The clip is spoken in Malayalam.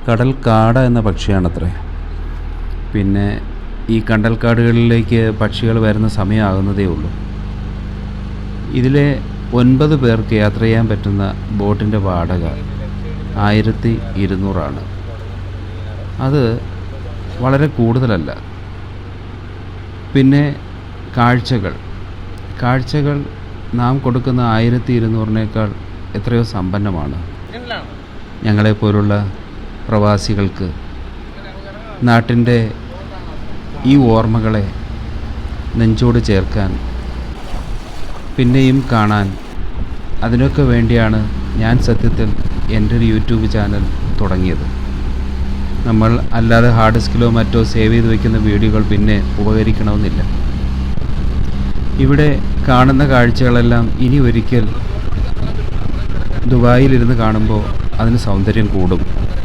കടൽ കാട എന്ന പക്ഷിയാണത്രേ. പിന്നെ ഈ കണ്ടൽക്കാടുകളിലേക്ക് പക്ഷികൾ വരുന്ന സമയമാകുന്നതേ ഉള്ളൂ. ഇതിലെ 9 പേർക്ക് യാത്ര ചെയ്യാൻ പറ്റുന്ന ബോട്ടിൻ്റെ വാടക 1200 അത് വളരെ കൂടുതലല്ല. പിന്നെ കാഴ്ചകൾ നാം കൊടുക്കുന്ന 1200-നേക്കാൾ എത്രയോ സമ്പന്നമാണ്. ഞങ്ങളെപ്പോലുള്ള പ്രവാസികൾക്ക് നാട്ടിൻ്റെ ഈ ഓർമ്മകളെ നെഞ്ചോട് ചേർക്കാൻ, പിന്നെയും കാണാൻ, അതിനൊക്കെ വേണ്ടിയാണ് ഞാൻ സത്യത്തിൽ എൻ്റെ ഒരു യൂട്യൂബ് ചാനൽ തുടങ്ങിയത്. നമ്മൾ അല്ലാതെ ഹാർഡ് ഡിസ്കിലോ മറ്റോ സേവ് ചെയ്ത് വയ്ക്കുന്ന വീഡിയോകൾ പിന്നെ ഉപകരിക്കണമെന്നില്ല. ഇവിടെ കാണുന്ന കാഴ്ചകളെല്ലാം ഇനി ഒരിക്കൽ ദുബായിലിരുന്ന് കാണുമ്പോൾ അതിന് സൗന്ദര്യം കൂടും.